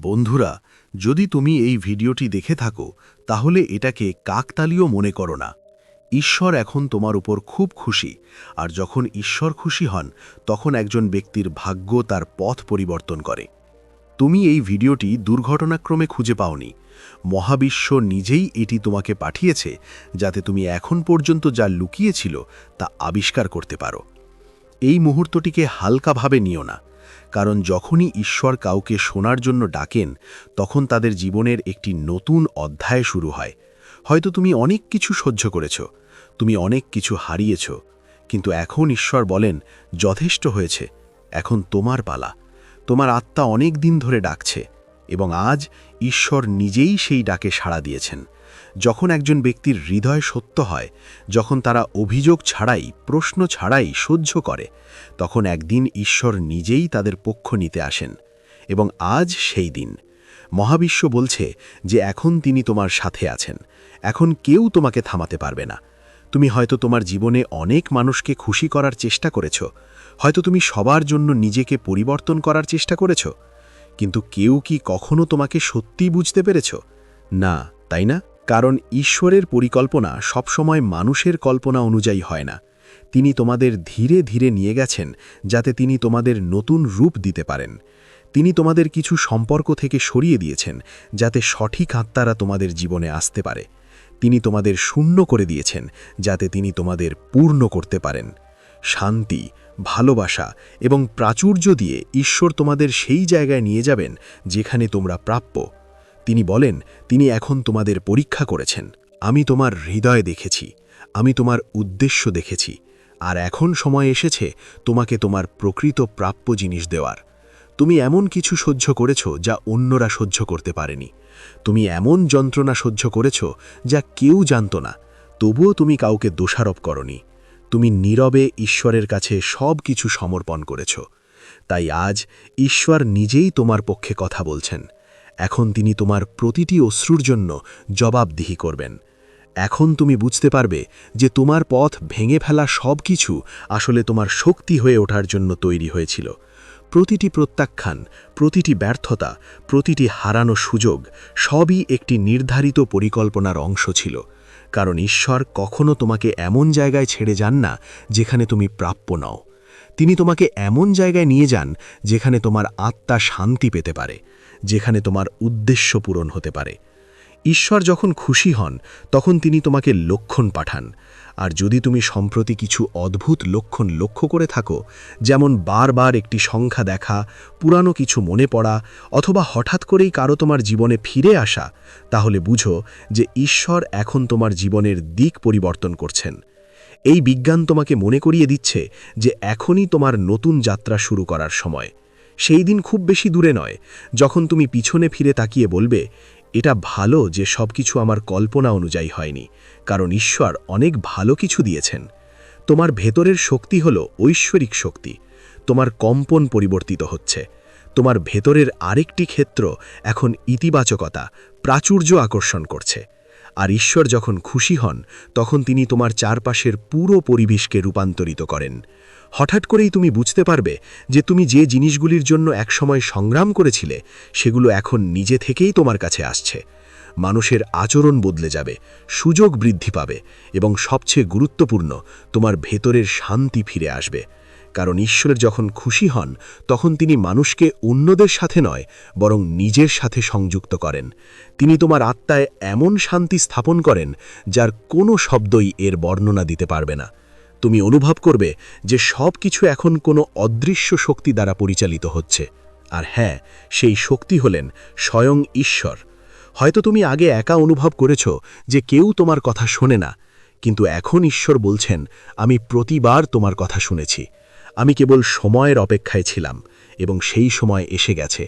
বন্ধুরা, যদি তুমি এই ভিডিওটি দেখে থাকো তাহলে এটাকে কাকতালীয় মনে করো না। ঈশ্বর এখন তোমার উপর খুব খুশি, আর যখন ঈশ্বর খুশি হন তখন একজন ব্যক্তির ভাগ্য তার পথ পরিবর্তন করে। তুমি এই ভিডিওটি দুর্ঘটনাক্রমে খুঁজে পাওনি। মহাবিশ্ব নিজেই এটি তোমাকে পাঠিয়েছে যাতে তুমি এখন পর্যন্ত যা লুকিয়েছিল তা আবিষ্কার করতে পারো। এই মুহূর্তটিকে হালকাভাবে নিও না, কারণ যখনই ঈশ্বর কাউকে শোনার জন্য ডাকেন তখন তাদের জীবনের একটি নতুন অধ্যায় শুরু হয়। হয়তো তুমি অনেক কিছু সহ্য করেছ, তুমি অনেক কিছু হারিয়েছ, কিন্তু এখন ঈশ্বর বলেন, যথেষ্ট হয়েছে, এখন তোমার পালা। তোমার আত্মা অনেক দিন ধরে ডাকছে, এবং আজ ঈশ্বর নিজেই সেই ডাকে সাড়া দিয়েছেন। যখন একজন ব্যক্তির হৃদয় সত্য হয়, যখন তারা অভিযোগ ছাড়াই, প্রশ্ন ছাড়াই সহ্য করে, তখন একদিন ঈশ্বর নিজেই তাদের পক্ষ নিতে আসেন। এবং আজ সেই দিন। মহাবিশ্ব বলছে যে এখন তিনি তোমার সাথে আছেন, এখন কেউ তোমাকে থামাতে পারবে না। তুমি হয়তো তোমার জীবনে অনেক মানুষকে খুশি করার চেষ্টা করেছ, হয়তো তুমি সবার জন্য নিজেকে পরিবর্তন করার চেষ্টা করেছ, কিন্তু কেউ কি কখনো তোমাকে সত্যি বুঝতে পেরেছ? না, তাই না? কারণ ঈশ্বরের পরিকল্পনা সবসময় মানুষের কল্পনা অনুযায়ী হয় না। তিনি তোমাদের ধীরে ধীরে নিয়ে গেছেন যাতে তিনি তোমাদের নতুন রূপ দিতে পারেন। তিনি তোমাদের কিছু সম্পর্ক থেকে সরিয়ে দিয়েছেন যাতে সঠিক আত্মারা তোমাদের জীবনে আসতে পারে। তিনি তোমাদের শূন্য করে দিয়েছেন যাতে তিনি তোমাদের পূর্ণ করতে পারেন। শান্তি, ভালোবাসা এবং প্রাচুর্য দিয়ে ঈশ্বর তোমাদের সেই জায়গায় নিয়ে যাবেন যেখানে তোমরা প্রাপ্য। তিনি বলেন, তিনি এখন তোমাদের পরীক্ষা করেছেন। আমি তোমার হৃদয় দেখেছি, আমি তোমার উদ্দেশ্য দেখেছি, আর এখন সময় এসেছে তোমাকে তোমার প্রকৃত প্রাপ্য জিনিস দেওয়ার। তুমি এমন কিছু সহ্য করেছ যা অন্যরা সহ্য করতে পারেনি। তুমি এমন যন্ত্রণা সহ্য করেছ যা কেউ জানত না, তবুও তুমি কাউকে দোষারোপ করনি। তুমি নীরবে ঈশ্বরের কাছে সব কিছু সমর্পণ করেছ। তাই আজ ঈশ্বর নিজেই তোমার পক্ষে কথা বলছেন। এখন তিনি তোমার প্রতিটি অশ্রুর জন্য জবাবদিহি করবেন। এখন তুমি বুঝতে পারবে যে তোমার পথ ভেঙে ফেলা সব কিছু আসলে তোমার শক্তি হয়ে ওঠার জন্য তৈরি হয়েছিল। প্রতিটি প্রত্যাখ্যান, প্রতিটি ব্যর্থতা, প্রতিটি হারানো সুযোগ সবই একটি নির্ধারিত পরিকল্পনার অংশ ছিল। কারণ ঈশ্বর কখনো তোমাকে এমন জায়গায় ছেড়ে যান না যেখানে তুমি প্রাপ্য নও। তিনি তোমাকে এমন জায়গায় নিয়ে যান যেখানে তোমার আত্মা শান্তি পেতে পারে, যেখানে তোমার উদ্দেশ্য পূরণ হতে পারে। ঈশ্বর যখন খুশি হন তখন তিনি তোমাকে লক্ষণ পাঠান। আর যদি তুমি সম্প্রতি কিছু অদ্ভুত লক্ষণ লক্ষ্য করে থাকো, যেমন বারবার একটি সংখ্যা দেখা, পুরানো কিছু মনে পড়া, অথবা হঠাৎ করেই কারো তোমার জীবনে ফিরে আসা, তাহলে বুঝো যে ঈশ্বর এখন তোমার জীবনের দিক পরিবর্তন করছেন। এই বিজ্ঞান তোমাকে মনে করিয়ে দিচ্ছে যে এখনই তোমার নতুন যাত্রা শুরু করার সময়। সেই দিন খুব বেশি দূরে নয় যখন তুমি পিছনে ফিরে তাকিয়ে বলবে, এটা ভালো যে সব কিছু আমার কল্পনা অনুযায়ী হয়নি, কারণ ঈশ্বর অনেক ভালো কিছু দিয়েছেন। তোমার ভেতরের শক্তি হলো ঐশ্বরিক শক্তি। তোমার কম্পন পরিবর্তিত হচ্ছে। তোমার ভেতরের আরেকটি ক্ষেত্র এখন ইতিবাচকতা, প্রাচুর্য আকর্ষণ করছে। আর ঈশ্বর যখন খুশি হন তখন তিনি তোমার চারপাশের পুরো পরিবেশকে রূপান্তরিত করেন। হঠাৎ করেই তুমি বুঝতে পারবে যে তুমি যে জিনিসগুলির জন্য একসময় সংগ্রাম করেছিলে সেগুলো এখন নিজে থেকেই তোমার কাছে আসছে। মানুষের আচরণ বদলে যাবে, সুযোগ বৃদ্ধি পাবে, এবং সবচেয়ে গুরুত্বপূর্ণ, তোমার ভেতরের শান্তি ফিরে আসবে। কারণ ঈশ্বর যখন খুশি হন তখন তিনি মানুষকে অন্যদের সাথে নয় বরং নিজের সাথে সংযুক্ত করেন। তিনি তোমার আত্মায় এমন শান্তি স্থাপন করেন যার কোনো শব্দই এর বর্ণনা দিতে পারবে না। তুমি অনুভব করবে যে সব কিছু এখন কোনো অদৃশ্য শক্তি দ্বারা পরিচালিত হচ্ছে। আর হ্যাঁ, সেই শক্তি হলেন স্বয়ং ঈশ্বর। হয়তো তুমি আগে একা অনুভব করেছ যে কেউ তোমার কথা শোনে না, কিন্তু এখন ঈশ্বর বলছেন, আমি প্রতিবার তোমার কথা শুনেছি। আমি কেবল সময়ের অপেক্ষায় ছিলাম, এবং সেই সময় এসে গেছে।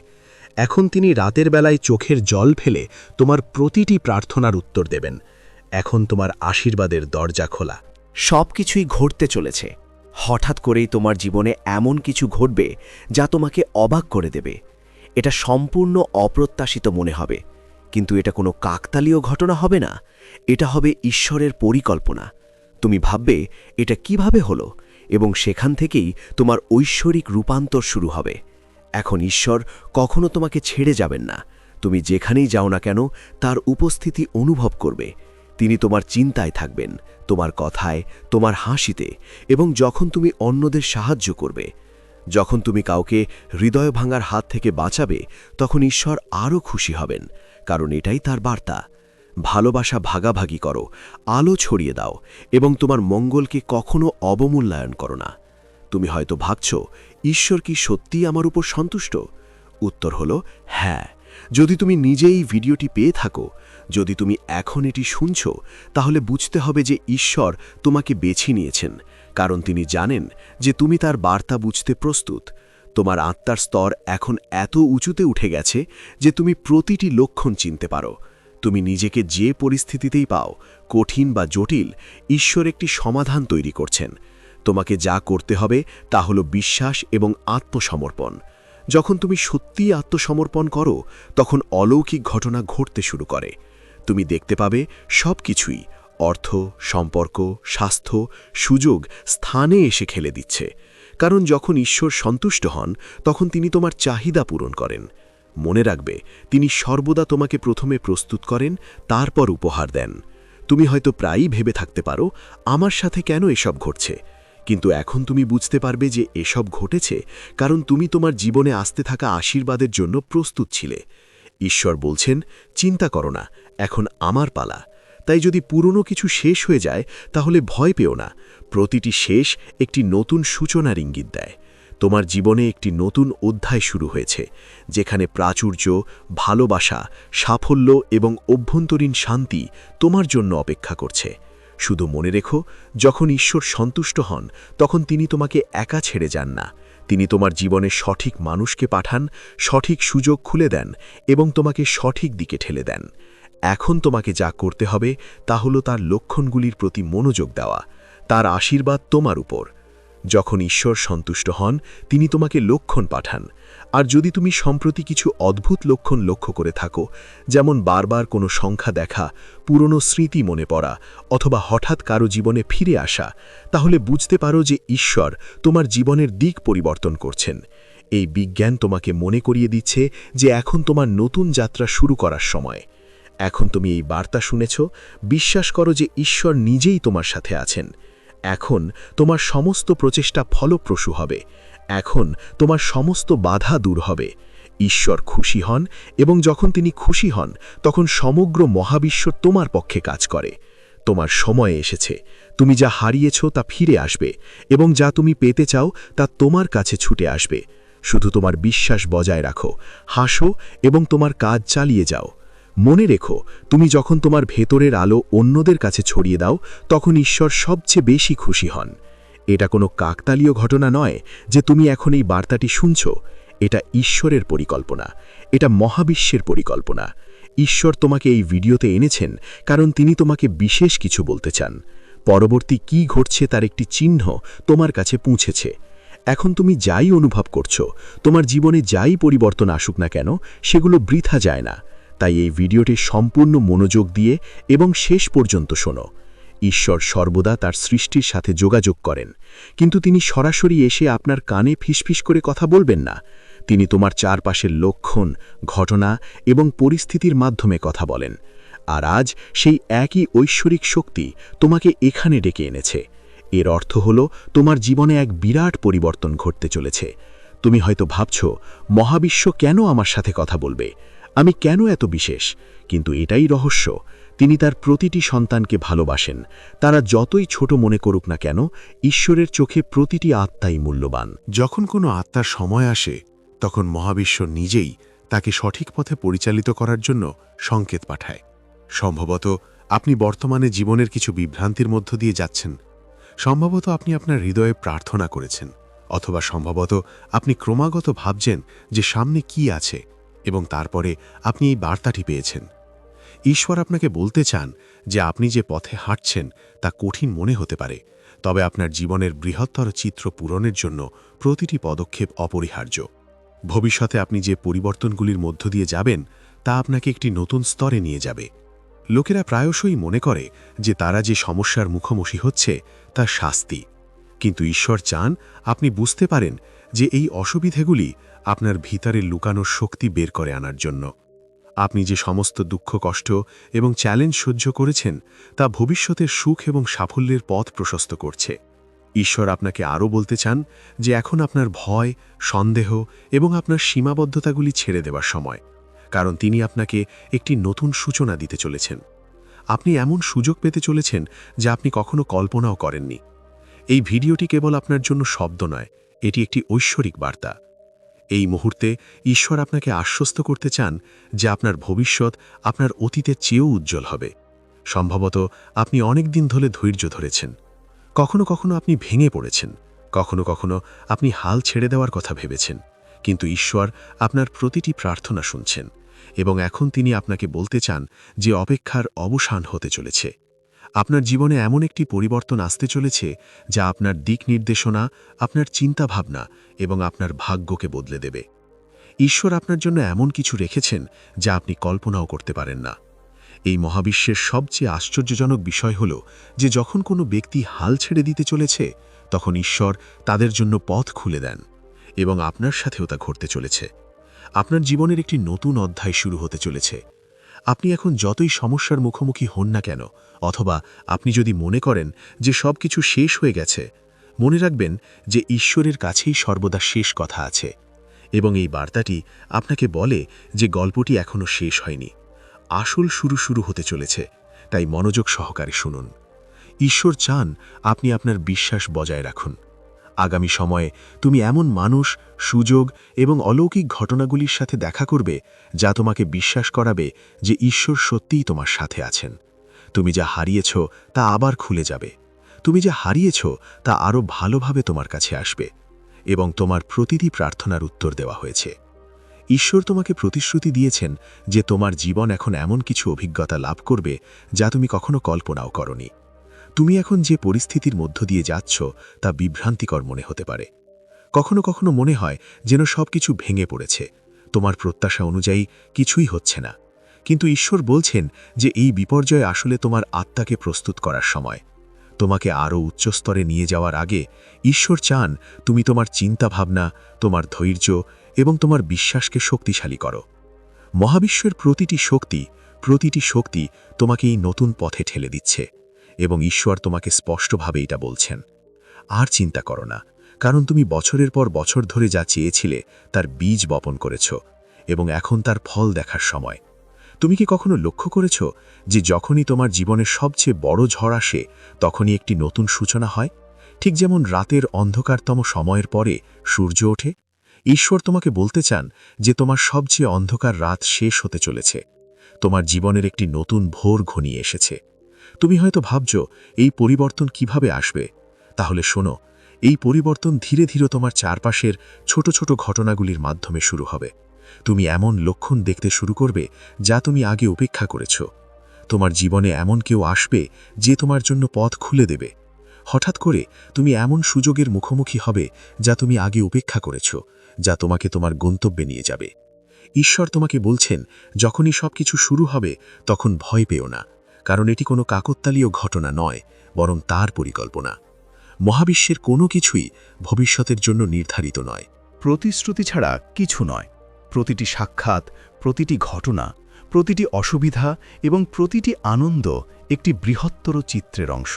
এখন তিনি রাতের বেলায় চোখের জল ফেলে তোমার প্রতিটি প্রার্থনার উত্তর দেবেন। এখন তোমার আশীর্বাদের দরজা খোলা। সব কিছুই ঘটতে চলেছে। হঠাৎ করেই তোমার জীবনে এমন কিছু ঘটবে যা তোমাকে অবাক করে দেবে। এটা সম্পূর্ণ অপ্রত্যাশিত মনে হবে, কিন্তু এটা কোনো কাকতালীয় ঘটনা হবে না। এটা হবে ঈশ্বরের পরিকল্পনা। তুমি ভাববে এটা কিভাবে হলো, এবং সেখান থেকেই তোমার ঐশ্বরিক রূপান্তর শুরু হবে। এখন ঈশ্বর কখনো তোমাকে ছেড়ে যাবেন না। তুমি যেখানেই যাও না কেন তার উপস্থিতি অনুভব করবে। তিনি তোমার চিন্তায় থাকবেন, তোমার কথায়, তোমার হাসিতে, এবং যখন তুমি অন্যদের সাহায্য করবে। যখন তুমি কাউকে হৃদয় ভাঙার হাত থেকে বাঁচাবে, তখন ঈশ্বর আরও খুশি হবেন, কারণ এটাই তার বার্তা। ভালোবাসা ভাগাভাগি করো, আলো ছড়িয়ে দাও, এবং তোমার মঙ্গলকে কখনো অবমূল্যায়ন করো না। তুমি হয়তো ভাবছ, ঈশ্বর কি সত্যিই আমার উপর সন্তুষ্ট? উত্তর হলো হ্যাঁ। যদি তুমি নিজেই ভিডিওটি পেয়ে থাকো, যদি তুমি এখন এটি শুনছ, তাহলে বুঝতে হবে যে ঈশ্বর তোমাকে বেছে নিয়েছেন, কারণ তিনি জানেন যে তুমি তার বার্তা বুঝতে প্রস্তুত। তোমার আত্মার স্তর এখন এত উঁচুতে উঠে গেছে যে তুমি প্রতিটি লক্ষণ চিনতে পারো। তুমি নিজেকে যে পরিস্থিতিতেই পাও, কঠিন বা জটিল, ঈশ্বর একটি সমাধান তৈরি করছেন। তোমাকে যা করতে হবে তা হলো বিশ্বাস এবং আত্মসমর্পণ। যখন তুমি সত্যিই আত্মসমর্পণ করো, তখন অলৌকিক ঘটনা ঘটতে শুরু করে। তুমি দেখতে পাবে সব কিছুই, অর্থ, সম্পর্ক, স্বাস্থ্য, সুযোগ স্থানে এসে খেলে দিচ্ছে। কারণ যখন ঈশ্বর সন্তুষ্ট হন, তখন তিনি তোমার চাহিদা পূরণ করেন। মনে রাখবে, তিনি সর্বদা তোমাকে প্রথমে প্রস্তুত করেন, তারপর উপহার দেন। তুমি হয়তো প্রায়ই ভেবে থাকতে পারো, আমার সাথে কেন এসব ঘটছে? কিন্তু এখন তুমি বুঝতে পারবে যে এসব ঘটেছে কারণ তুমি তোমার জীবনে আসতে থাকা আশীর্বাদের জন্য প্রস্তুত ছিলে। ঈশ্বর বলছেন, চিন্তা করো না, এখন আমার পালা। তাই যদি পুরনো কিছু শেষ হয়ে যায়, তাহলে ভয় পেও না। প্রতিটি শেষ একটি নতুন সূচনার ইঙ্গিত দেয়। তোমার জীবনে একটি নতুন অধ্যায় শুরু হয়েছে, যেখানে প্রাচুর্য, ভালোবাসা, সাফল্য এবং অভ্যন্তরীণ শান্তি তোমার জন্য অপেক্ষা করছে। শুধু মনে রেখো, যখন ঈশ্বর সন্তুষ্ট হন, তখন তিনি তোমাকে একা ছেড়ে যান না। তিনি তোমার জীবনে সঠিক মানুষকে পাঠান, সঠিক সুযোগ খুলে দেন এবং তোমাকে সঠিক দিকে ঠেলে দেন। এখন তোমাকে যা করতে হবে তা হলো তার লক্ষণগুলির প্রতি মনোযোগ দেওয়া, তার আশীর্বাদ তোমার উপর। যখন ঈশ্বর সন্তুষ্ট হন, তিনি তোমাকে লক্ষণ পাঠান। আর যদি তুমি সম্প্রতি কিছু অদ্ভুত লক্ষণ লক্ষ্য করে থাকো, যেমন বারবার কোনো সংখ্যা দেখা, পুরনো স্মৃতি মনে পড়া, অথবা হঠাৎ কারো জীবনে ফিরে আসা, তাহলে বুঝতে পারো যে ঈশ্বর তোমার জীবনের দিক পরিবর্তন করছেন। এই বিজ্ঞান তোমাকে মনে করিয়ে দিচ্ছে যে এখন তোমার নতুন যাত্রা শুরু করার সময়। এখন তুমি এই বার্তা শুনেছ, বিশ্বাস করো যে ঈশ্বর নিজেই তোমার সাথে আছেন। এখন তোমার সমস্ত প্রচেষ্টা ফলপ্রসূ হবে। এখন তোমার সমস্ত বাধা দূর হবে। ঈশ্বর খুশি হন, এবং যখন তিনি খুশি হন, তখন সমগ্র মহাবিশ্ব তোমার পক্ষে কাজ করে। তোমার সময় এসেছে। তুমি যা হারিয়েছ তা ফিরে আসবে, এবং যা তুমি পেতে চাও তা তোমার কাছে ছুটে আসবে। শুধু তোমার বিশ্বাস বজায় রাখো, হাসো এবং তোমার কাজ চালিয়ে যাও। মনে রেখো, তুমি যখন তোমার ভেতরের আলো অন্যদের কাছে ছড়িয়ে দাও, তখন ঈশ্বর সবচেয়ে বেশি খুশি হন। এটা কোনো কাকতালীয় ঘটনা নয় যে তুমি এখন এই বার্তাটি শুনছ। এটা ঈশ্বরের পরিকল্পনা, এটা মহাবিশ্বের পরিকল্পনা। ঈশ্বর তোমাকে এই ভিডিওতে এনেছেন কারণ তিনি তোমাকে বিশেষ কিছু বলতে চান। পরবর্তী কি ঘটছে তার একটি চিহ্ন তোমার কাছে পৌঁছেছে। এখন তুমি যাই অনুভব করছো, তোমার জীবনে যাই পরিবর্তন আসুক না কেন, সেগুলো বৃথা যায় না। তাই এই ভিডিওটি সম্পূর্ণ মনোযোগ দিয়ে এবং শেষ পর্যন্ত শোনো। ঈশ্বর সর্বদা তার সৃষ্টির সাথে যোগাযোগ করেন, কিন্তু তিনি সরাসরি এসে আপনার কানে ফিসফিস করে কথা বলবেন না। তিনি তোমার চারপাশের লক্ষণ, ঘটনা এবং পরিস্থিতির মাধ্যমে কথা বলেন। আর আজ সেই একই ঐশ্বরিক শক্তি তোমাকে এখানে ডেকে এনেছে। এর অর্থ হলো তোমার জীবনে এক বিরাট পরিবর্তন ঘটতে চলেছে। তুমি হয়তো ভাবছ, মহাবিশ্ব কেন আমার সাথে কথা বলবে? আমি কেন এত বিশেষ? কিন্তু এটাই রহস্য। তিনি তার প্রতিটি সন্তানকে ভালোবাসেন। তারা যতই ছোট মনে করুক না কেন, ঈশ্বরের চোখে প্রতিটি আত্মাই মূল্যবান। যখন কোনো আত্মার সময় আসে, তখন মহাবিশ্ব নিজেই তাকে সঠিক পথে পরিচালিত করার জন্য সংকেত পাঠায়। সম্ভবত আপনি বর্তমানে জীবনের কিছু বিভ্রান্তির মধ্য দিয়ে যাচ্ছেন। সম্ভবত আপনি আপনার হৃদয়ে প্রার্থনা করেছেন, অথবা সম্ভবত আপনি ক্রমাগত ভাবছেন যে সামনে কি আছে, এবং তারপরে আপনি এই বার্তাটি পেয়েছেন। ঈশ্বর আপনাকে বলতে চান যে আপনি যে পথে হাঁটছেন তা কঠিন মনে হতে পারে, তবে আপনার জীবনের বৃহত্তর চিত্র পূরণের জন্য প্রতিটি পদক্ষেপ অপরিহার্য। ভবিষ্যতে আপনি যে পরিবর্তনগুলির মধ্য দিয়ে যাবেন তা আপনাকে একটি নতুন স্তরে নিয়ে যাবে। লোকেরা প্রায়শই মনে করে যে তারা যে সমস্যার মুখোমুখি হচ্ছে তা শাস্তি, কিন্তু ঈশ্বর চান আপনি বুঝতে পারেন যে এই অসুবিধেগুলি আপনার ভিতরে লুকানো শক্তি বের করে আনার জন্য। আপনি যে সমস্ত দুঃখ কষ্ট এবং চ্যালেঞ্জ সহ্য করেছেন তা ভবিষ্যতের সুখ এবং সাফল্যের পথ প্রশস্ত করছে। ঈশ্বর আপনাকে আরও বলতে চান যে এখন আপনার ভয়, সন্দেহ এবং আপনার সীমাবদ্ধতাগুলি ছেড়ে দেওয়ার সময়, কারণ তিনি আপনাকে একটি নতুন সূচনা দিতে চলেছেন। আপনি এমন সুযোগ পেতে চলেছেন যা আপনি কখনো কল্পনাও করেননি। এই ভিডিওটি কেবল আপনার জন্য শব্দ নয়, এটি একটি ঐশ্বরিক বার্তা। এই মুহূর্তে ঈশ্বর আপনাকে আশ্বস্ত করতে চান যে আপনার ভবিষ্যৎ আপনার অতীতের চেয়েও উজ্জ্বল হবে। সম্ভবত আপনি অনেক দিন ধরে ধৈর্য ধরেছেন, কখনো কখনো আপনি ভেঙে পড়েছেন, কখনো কখনো আপনি হাল ছেড়ে দেওয়ার কথা ভেবেছেন, কিন্তু ঈশ্বর আপনার প্রতিটি প্রার্থনা শুনছেন এবং এখন তিনি আপনাকে বলতে চান যে অপেক্ষার অবসান হতে চলেছে। আপনার জীবনে এমন একটি পরিবর্তন আসতে চলেছে যা আপনার দিক নির্দেশনা, আপনার চিন্তাভাবনা এবং আপনার ভাগ্যকে বদলে দেবে। ঈশ্বর আপনার জন্য এমন কিছু রেখেছেন যা আপনি কল্পনাও করতে পারেন না। এই মহাবিশ্বের সবচেয়ে আশ্চর্যজনক বিষয় হল যে যখন কোনো ব্যক্তি হাল ছেড়ে দিতে চলেছে তখন ঈশ্বর তাদের জন্য পথ খুলে দেন এবং আপনার সাথেও তা ঘটতে চলেছে। আপনার জীবনের একটি নতুন অধ্যায় শুরু হতে চলেছে। আপনি এখন যতই সমস্যার মুখোমুখি হন না কেন, অথবা আপনি যদি মনে করেন যে সব কিছু শেষ হয়ে গেছে, মনে রাখবেন যে ঈশ্বরের কাছেই সর্বদা শেষ কথা আছে এবং এই বার্তাটি আপনাকে বলে যে গল্পটি এখনও শেষ হয়নি, আসল শুরু হতে চলেছে। তাই মনোযোগ সহকারে শুনুন। ঈশ্বর চান আপনি আপনার বিশ্বাস বজায় রাখুন। আগামী সময়ে তুমি এমন মানুষ, সুযোগ এবং অলৌকিক ঘটনাগুলির সাথে দেখা করবে যা তোমাকে বিশ্বাস করাবে যে ঈশ্বর সত্যিই তোমার সাথে আছেন। তুমি যা হারিয়েছ তা আবার খুলে যাবে। তুমি যা হারিয়েছ তা আরও ভালোভাবে তোমার কাছে আসবে এবং তোমার প্রতিটি প্রার্থনার উত্তর দেওয়া হয়েছে। ঈশ্বর তোমাকে প্রতিশ্রুতি দিয়েছেন যে তোমার জীবন এখন এমন কিছু অভিজ্ঞতা লাভ করবে যা তুমি কখনো কল্পনাও করনি। তুমি এখন যে পরিস্থিতির মধ্য দিয়ে যাচ্ছ তা বিভ্রান্তিকর মনে হতে পারে। কখনো কখনো মনে হয় যেন সবকিছু ভেঙে পড়েছে, তোমার প্রত্যাশা অনুযায়ী কিছুই হচ্ছে না। কিন্তু ঈশ্বর বলছেন যে এই বিপর্যয় আসলে তোমার আত্মাকে প্রস্তুত করার সময়। তোমাকে আরও উচ্চস্তরে নিয়ে যাওয়ার আগে ঈশ্বর চান তুমি তোমার চিন্তাভাবনা, তোমার ধৈর্য এবং তোমার বিশ্বাসকে শক্তিশালী করো। মহাবিশ্বের প্রতিটি শক্তি তোমাকে এই নতুন পথে ঠেলে দিচ্ছে এবং ঈশ্বর তোমাকে স্পষ্টভাবে এটা বলছেন, আর চিন্তা করো না, কারণ তুমি বছরের পর বছর ধরে যা চেয়েছিলে তার বীজ বপন করেছ এবং এখন তার ফল দেখার সময়। তুমি কি কখনো লক্ষ্য করেছ যে যখনই তোমার জীবনের সবচেয়ে বড় ঝড় আসে তখনই একটি নতুন সূচনা হয়? ঠিক যেমন রাতের অন্ধকারতম সময়ের পরে সূর্য ওঠে। ঈশ্বর তোমাকে বলতে চান যে তোমার সবচেয়ে অন্ধকার রাত শেষ হতে চলেছে। তোমার জীবনের একটি নতুন ভোর ঘনিয়ে এসেছে। তুমি হয়তো ভাবছ এই পরিবর্তন কিভাবে আসবে। তাহলে শোনো, এই পরিবর্তন ধীরে ধীরে তোমার চারপাশের ছোট ছোট ঘটনাগুলির মাধ্যমে শুরু হবে। তুমি এমন লক্ষণ দেখতে শুরু করবে যা তুমি আগে উপেক্ষা করেছ। তোমার জীবনে এমন কেউ আসবে যে তোমার জন্য পথ খুলে দেবে। হঠাৎ করে তুমি এমন সুযোগের মুখোমুখি হবে যা তুমি আগে উপেক্ষা করেছ, যা তোমাকে তোমার গন্তব্যে নিয়ে যাবে। ঈশ্বর তোমাকে বলছেন, যখনই সবকিছু শুরু হবে তখন ভয় পেও না, কারণ এটি কোনো কাকতালীয় ঘটনা নয়, বরং তার পরিকল্পনা। মহাবিশ্বের কোনো কিছুই ভবিষ্যতের জন্য নির্ধারিত নয়। প্রতিশ্রুতি ছাড়া কিছু নয়। প্রতিটি সাক্ষাৎ, প্রতিটি ঘটনা, প্রতিটি অসুবিধা এবং প্রতিটি আনন্দ একটি বৃহত্তর চিত্রের অংশ।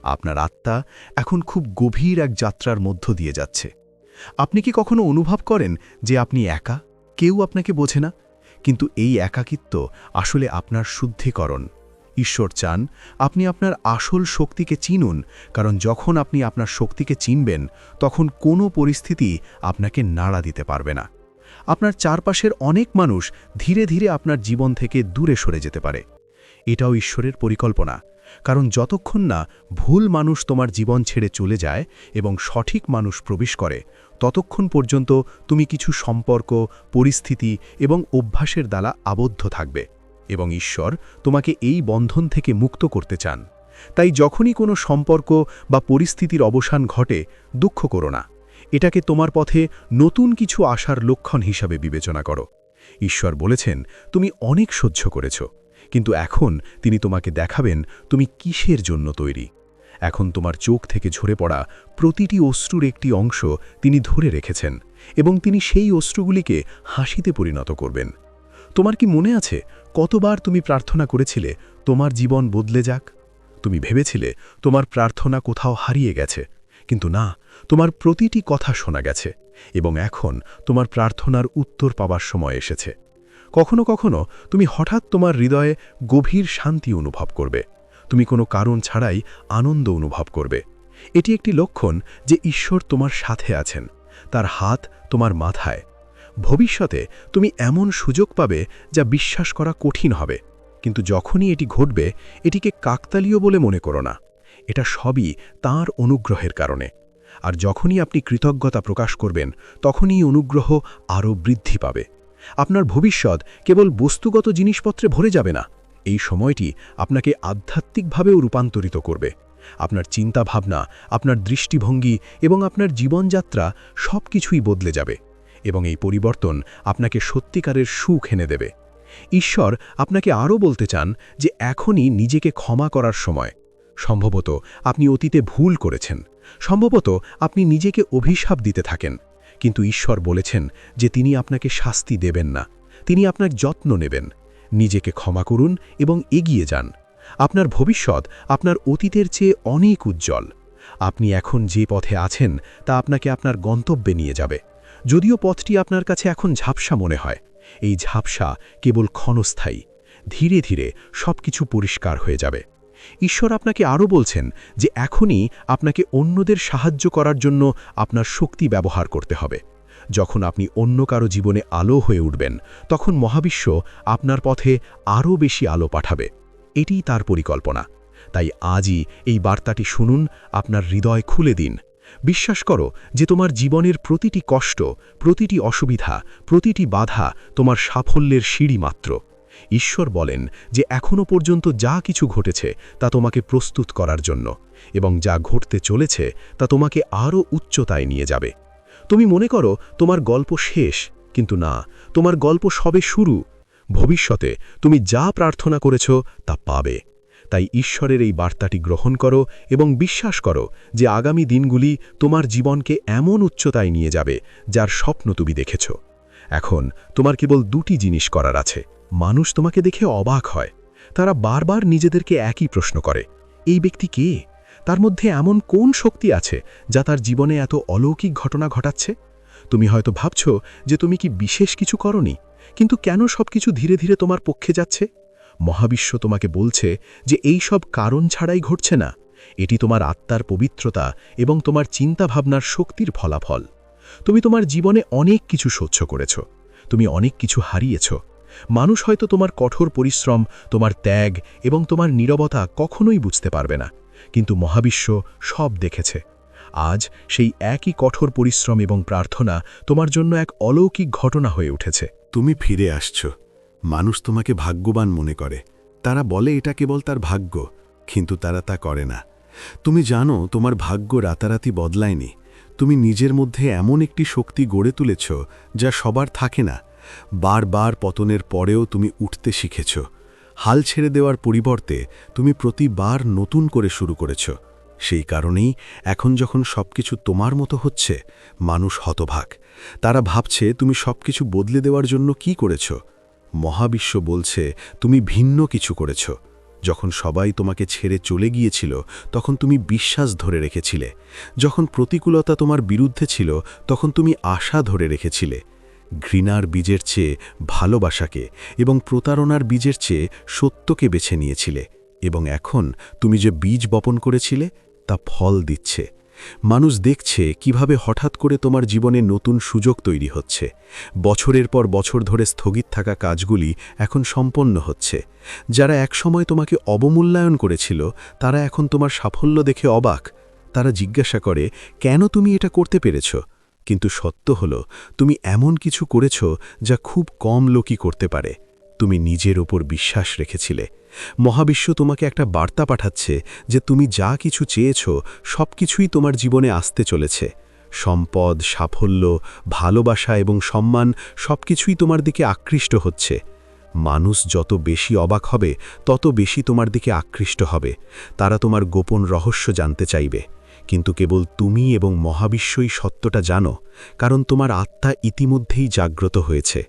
আপনার আত্মা এখন খুব গভীর এক যাত্রার মধ্য দিয়ে যাচ্ছে। আপনি কি কখনো অনুভব করেন যে আপনি একা, কেউ আপনাকে বোঝে না? কিন্তু এই একাকিত্ব আসলে আপনার শুদ্ধিকরণ। ঈশ্বর চান আপনি আপনার আসল শক্তিকে চিনুন, কারণ যখন আপনি আপনার শক্তিকে চিনবেন তখন কোনো পরিস্থিতি আপনাকে নাড়া দিতে পারবে না। আপনার চারপাশের অনেক মানুষ ধীরে ধীরে আপনার জীবন থেকে দূরে সরে যেতে পারে। এটাও ঈশ্বরের পরিকল্পনা, কারণ যতক্ষণ না ভুল মানুষ তোমার জীবন ছেড়ে চলে যায় এবং সঠিক মানুষ প্রবেশ করে, ততক্ষণ পর্যন্ত তুমি কিছু সম্পর্ক, পরিস্থিতি এবং অভ্যাসের দ্বারা আবদ্ধ থাকবে এবং ঈশ্বর তোমাকে এই বন্ধন থেকে মুক্ত করতে চান। তাই যখনই কোনো সম্পর্ক বা পরিস্থিতির অবসান ঘটে, দুঃখ করো না। এটাকে তোমার পথে নতুন কিছু আসার লক্ষণ হিসাবে বিবেচনা করো। ঈশ্বর বলেছেন, তুমি অনেক সহ্য করেছ, কিন্তু এখন তিনি তোমাকে দেখাবেন তুমি কিসের জন্য তৈরি। এখন তোমার চোখ থেকে ঝরে পড়া প্রতিটি অশ্রুর একটি অংশ তিনি ধরে রেখেছেন এবং তিনি সেই অশ্রুগুলিকে হাসিতে পরিণত করবেন। তোমার কি মনে আছে কতবার তুমি প্রার্থনা করেছিলে তোমার জীবন বদলে যাক? তুমি ভেবেছিলে তোমার প্রার্থনা কোথাও হারিয়ে গেছে, কিন্তু না, তোমার প্রতিটি কথা শোনা গেছে এবং এখন তোমার প্রার্থনার উত্তর পাবার সময় এসেছে। কখনো কখনো তুমি হঠাৎ তোমার হৃদয়ে গভীর শান্তি অনুভব করবে, তুমি কোনো কারণ ছাড়াই আনন্দ অনুভব করবে। এটি একটি লক্ষণ যে ঈশ্বর তোমার সাথে আছেন, তার হাত তোমার মাথায়। ভবিষ্যতে তুমি এমন সুযোগ পাবে যা বিশ্বাস করা কঠিন হবে, কিন্তু যখনই এটি ঘটবে এটিকে কাকতালীয় বলে মনে করো না। এটা সবই তাঁর অনুগ্রহের কারণে। আর যখনই আপনি কৃতজ্ঞতা প্রকাশ করবেন তখনই অনুগ্রহ আরও বৃদ্ধি পাবে। আপনার ভবিষ্যৎ কেবল বস্তুগত জিনিসপত্রে ভরে যাবে না, এই সময়টি আপনাকে আধ্যাত্মিকভাবেও রূপান্তরিত করবে। আপনার চিন্তাভাবনা, আপনার দৃষ্টিভঙ্গি এবং আপনার জীবনযাত্রা সব কিছুই বদলে যাবে এবং এই পরিবর্তন আপনাকে সত্যিকারের সুখ এনে দেবে। ঈশ্বর আপনাকে আরও বলতে চান যে এখনই নিজেকে ক্ষমা করার সময়। সম্ভবত আপনি অতীতে ভুল করেছেন, সম্ভবত আপনি নিজেকে অভিশাপ দিতে থাকেন, কিন্তু ঈশ্বর বলেছেন যে তিনি আপনাকে শাস্তি দেবেন না, তিনি আপনার যত্ন নেবেন। নিজেকে ক্ষমা করুন এবং এগিয়ে যান। আপনার ভবিষ্যৎ আপনার অতীতের চেয়ে অনেক উজ্জ্বল। আপনি এখন যে পথে আছেন তা আপনাকে আপনার গন্তব্যে নিয়ে যাবে। যদিও পথটি আপনার কাছে এখন ঝাপসা মনে হয়, এই ঝাপসা কেবল ক্ষণস্থায়ী। ধীরে ধীরে সবকিছু পরিষ্কার হয়ে যাবে। ঈশ্বর আপনাকে আরও বলছেন যে এখনই আপনাকে অন্যদের সাহায্য করার জন্য আপনার শক্তি ব্যবহার করতে হবে। যখন আপনি অন্য কারো জীবনে আলো হয়ে উঠবেন তখন মহাবিশ্ব আপনার পথে আরও বেশি আলো পাঠাবে। এটিই তার পরিকল্পনা। তাই আজই এই বার্তাটি শুনুন, আপনার হৃদয় খুলে দিন। বিশ্বাস করো যে তোমার জীবনের প্রতিটি কষ্ট, প্রতিটি অসুবিধা, প্রতিটি বাধা তোমার সাফল্যের সিঁড়ি মাত্র। ঈশ্বর বলেন যে এখনও পর্যন্ত যা কিছু ঘটেছে তা তোমাকে প্রস্তুত করার জন্য, এবং যা ঘটতে চলেছে তা তোমাকে আরও উচ্চতায় নিয়ে যাবে। তুমি মনে করো তোমার গল্প শেষ, কিন্তু না, তোমার গল্প সবে শুরু। ভবিষ্যতে তুমি যা প্রার্থনা করেছ তা পাবে। তাই ঈশ্বরের এই বার্তাটি গ্রহণ করো এবং বিশ্বাস করো যে আগামী দিনগুলি তোমার জীবনকে এমন উচ্চতায় নিয়ে যাবে যার স্বপ্ন তুমি দেখেছ। এখন তোমার কেবল দুটি জিনিস করার আছে। মানুষ তোমাকে দেখে অবাক হয়, তারা বারবার নিজেদেরকে একই প্রশ্ন করে, এই ব্যক্তি কে? তার মধ্যে এমন কোন শক্তি আছে যা তার জীবনে এত অলৌকিক ঘটনা ঘটাচ্ছে? তুমি হয়তো ভাবছ যে তুমি কি বিশেষ কিছু করনি, কিন্তু কেন সবকিছু ধীরে ধীরে তোমার পক্ষে যাচ্ছে? মহাবিশ্ব তোমাকে বলছে যে এই সব কারণ ছাড়াই ঘটছে না, এটি তোমার আত্মার পবিত্রতা এবং তোমার চিন্তাভাবনার শক্তির ফলাফল। তুমি তোমার জীবনে অনেক কিছু সহ্য করেছ, তুমি অনেক কিছু হারিয়েছ। মানুষ হয়তো তোমার কঠোর পরিশ্রম, তোমার ত্যাগ এবং তোমার নীরবতা কখনোই বুঝতে পারবে না, কিন্তু মহাবিশ্ব সব দেখেছে। আজ সেই একই কঠোর পরিশ্রম এবং প্রার্থনা তোমার জন্য এক অলৌকিক ঘটনা হয়ে উঠেছে। তুমি ফিরে আসছ। মানুষ তোমাকে ভাগ্যবান মনে করে, তারা বলে এটা কেবল তার ভাগ্য, কিন্তু তারা তা করে না। তুমি জানো তোমার ভাগ্য রাতারাতি বদলায়নি। তুমি নিজের মধ্যে এমন একটি শক্তি গড়ে তুলেছ যা সবার থাকে না। বারবার পতনের পরেও তুমি উঠতে শিখেছ। হাল ছেড়ে দেওয়ার পরিবর্তে তুমি প্রতিবার নতুন করে শুরু করেছ। সেই কারণেই এখন যখন সবকিছু তোমার মতো হচ্ছে, মানুষ হতভাগ। তারা ভাবছে তুমি সবকিছু বদলে দেওয়ার জন্য কি করেছ। মহাবিশ্ব বলছে তুমি ভিন্ন কিছু করেছ। যখন সবাই তোমাকে ছেড়ে চলে গিয়েছিল তখন তুমি বিশ্বাস ধরে রেখেছিলে। যখন প্রতিকূলতা তোমার বিরুদ্ধে ছিল তখন তুমি আশা ধরে রেখেছিলে। ঘৃণার বীজের চেয়ে ভালোবাসাকে এবং প্রতারণার বীজের চেয়ে সত্যকে বেছে নিয়েছিলে, এবং এখন তুমি যে বীজ বপন করেছিলে তা ফল দিচ্ছে। মানুষ দেখছে কিভাবে হঠাৎ করে তোমার জীবনে নতুন সুযোগ তৈরি হচ্ছে। বছরের পর বছর ধরে স্থগিত থাকা কাজগুলি এখন সম্পন্ন হচ্ছে। যারা একসময় তোমাকে অবমূল্যায়ন করেছিল তারা এখন তোমার সাফল্য দেখে অবাক। তারা জিজ্ঞাসা করে কেন তুমি এটা করতে পেরেছ, কিন্তু সত্য হলো তুমি এমন কিছু করেছ যা খুব কম লোকই করতে পারে। তুমি নিজের ওপর বিশ্বাস রেখেছিলে। মহাবিশ্ব তোমাকে একটা বার্তা পাঠাচ্ছে যে তুমি যা কিছু চেয়েছ সব কিছুই তোমার জীবনে আসতে চলেছে। সম্পদ, সাফল্য, ভালোবাসা এবং সম্মান সবকিছুই তোমার দিকে আকৃষ্ট হচ্ছে। মানুষ যত বেশি অবাক হবে তত বেশি তোমার দিকে আকৃষ্ট হবে। তারা তোমার গোপন রহস্য জানতে চাইবে, কিন্তু কেবল তুমি এবং মহাবিশ্বই সত্যটা জানো, কারণ তোমার আত্মা ইতিমধ্যেই জাগ্রত হয়েছে।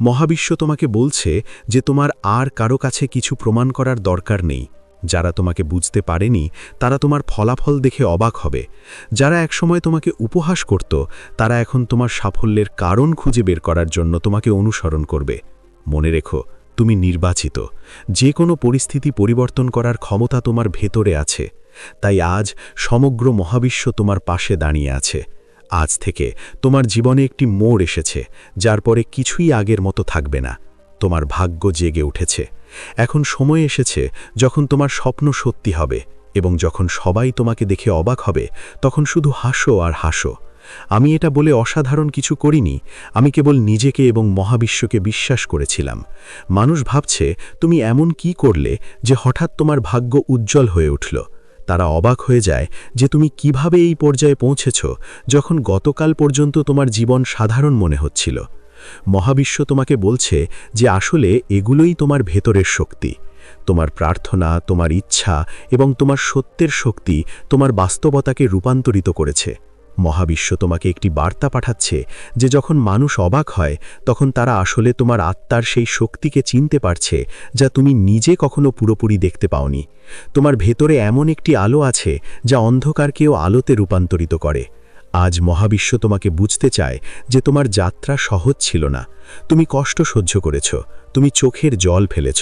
মহাবিশ্ব তোমাকে বলছে যে তোমার আর কারো কাছে কিছু প্রমাণ করার দরকার নেই। যারা তোমাকে বুঝতে পারেনি তারা তোমার ফলাফল দেখে অবাক হবে। যারা একসময় তোমাকে উপহাস করত তারা এখন তোমার সাফল্যের কারণ খুঁজে বের করার জন্য তোমাকে অনুসরণ করবে। মনে রেখো, তুমি নির্বাচিত। যে কোনো পরিস্থিতি পরিবর্তন করার ক্ষমতা তোমার ভেতরে আছে। তাই আজ সমগ্র মহাবিশ্ব তোমার পাশে দাঁড়িয়ে আছে। আজ থেকে তোমার জীবনে একটি মোড় এসেছে, যার পরে কিছুই আগের মতো থাকবে না। তোমার ভাগ্য জেগে উঠেছে। এখন সময় এসেছে যখন তোমার স্বপ্ন সত্যি হবে, এবং যখন সবাই তোমাকে দেখে অবাক হবে তখন শুধু হাসো আর হাসো। আমি এটা বলে অসাধারণ কিছু করিনি, আমি কেবল নিজেকে এবং মহাবিশ্বকে বিশ্বাস করেছিলাম। মানুষ ভাবছে তুমি এমন কি করলে যে হঠাৎ তোমার ভাগ্য উজ্জ্বল হয়ে উঠল। তারা অবাক হয়ে যায় যে তুমি কিভাবে এই পর্যায়ে পৌঁছেছ, যখন গতকাল পর্যন্ত তোমার জীবন সাধারণ মনে হচ্ছিল। মহাবিশ্ব তোমাকে বলছে যে আসলে এগুলোই তোমার ভেতরের শক্তি। তোমার প্রার্থনা, তোমার ইচ্ছা এবং তোমার সত্যের শক্তি তোমার বাস্তবতাকে রূপান্তরিত করেছে। মহাবিশ্ব তোমাকে একটি বার্তা পাঠাচ্ছে যে যখন মানুষ অবাক হয় তখন তারা আসলে তোমার আত্মার সেই শক্তিকে চিনতে পারছে যা তুমি নিজে কখনো পুরোপুরি দেখতে পাওনি। তোমার ভেতরে এমন একটি আলো আছে যা অন্ধকারকেও আলোতে রূপান্তরিত করে। আজ মহাবিশ্ব তোমাকে বুঝতে চায় যে তোমার যাত্রা সহজ ছিল না। তুমি কষ্ট সহ্য করেছ, তুমি চোখের জল ফেলেছ,